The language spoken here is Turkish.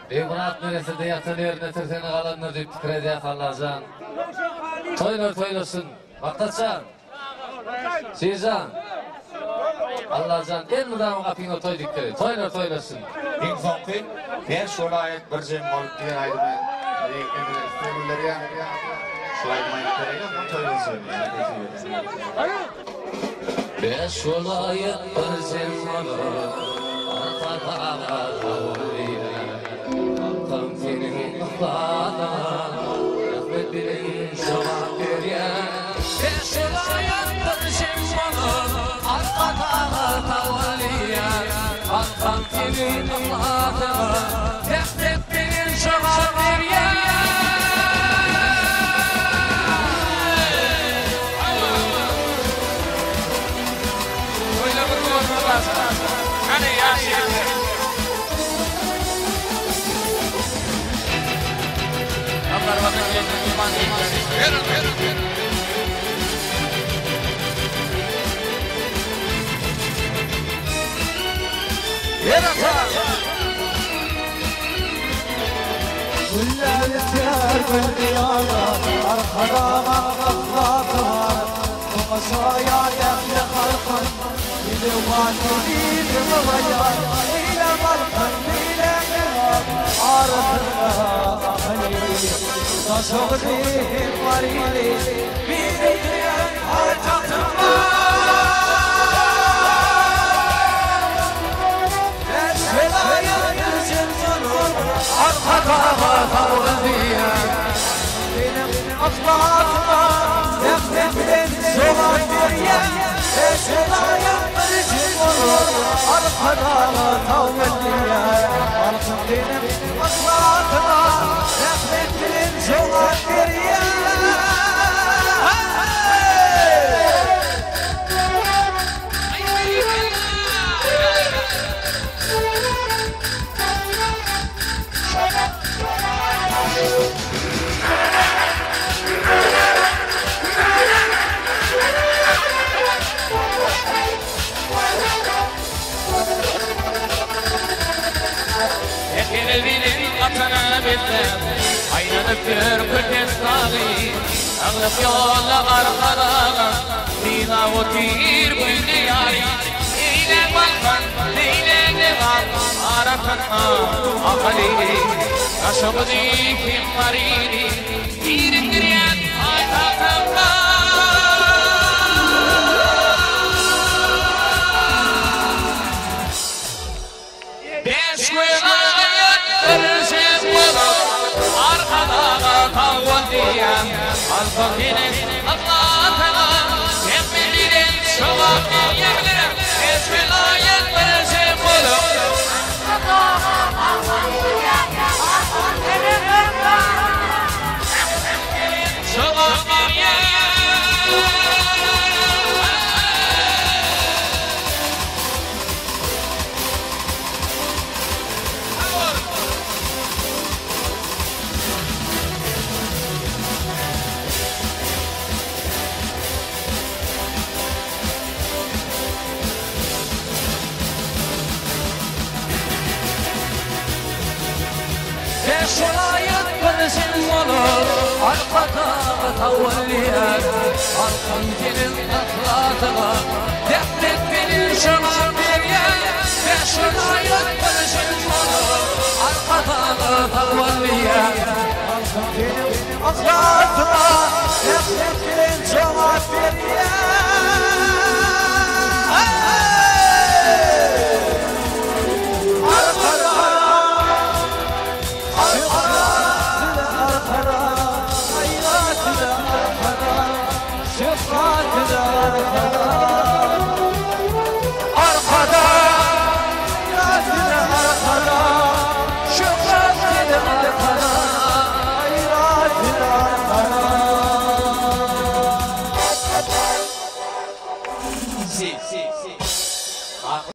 Eyvanat neresinde yatın yerine türseni kalanlar deyip tikredi yakarlarcan. Toynasın. Baktaçan. Şeycan. Allah'can en mudamı kapıyına toy dikleri. Toynasın. En soňky her şola ayet bir jem bolup diýen aýdymy. Eklemler istemeleri ýa. Şolay maýtdyryň toýlasyn. Beş olayet bir zemmanı Arkadan tavliye Hakkam senin ıhlada Rahmet bilin cevap veriyen Beş olayet bir zemmanı Arkadan tavliye Hakkam senin ıhlada Rahmet bilin cevap veriyen Hani yaşayın. Ambar vakit yeter kurban değil. Verin. Güller ister bir diyara Arkadan aklatı var Bu masaya demle halkın Bir vakit babayan İle halkın ile var Arasında ahli Taşoğlu var ili Bir diyen hacatım var Arkada tavliye Benim aslatıma Nefretten soğan veriyen Eşelaya barışım olur Arkada tavliye Arkın benim aslatıma Nefretten soğan veriyen Elbinin atana bittim Aylanıp gör kürtes dağı Ağlıp yolla arkada Dina o tir buydu yari Eyle balkan, eyle devam Aratana ahali Kaşımı dikim mariri İrindiryen aytakımda Beş Arkada tavliyen Alfakinin Allah'ına Emmilerin şovak yerlere Beş vilayet verecek olur Arkada tavliyen Alfakinin şovak yerlere Şolayet barışım olur Arkada tavliyen Halkın gelin atlatıma Defnet benim şaman veriyen Şolayet barışım olur Arkada tavliyen Benim aslatıma Nefretten cevap veriyen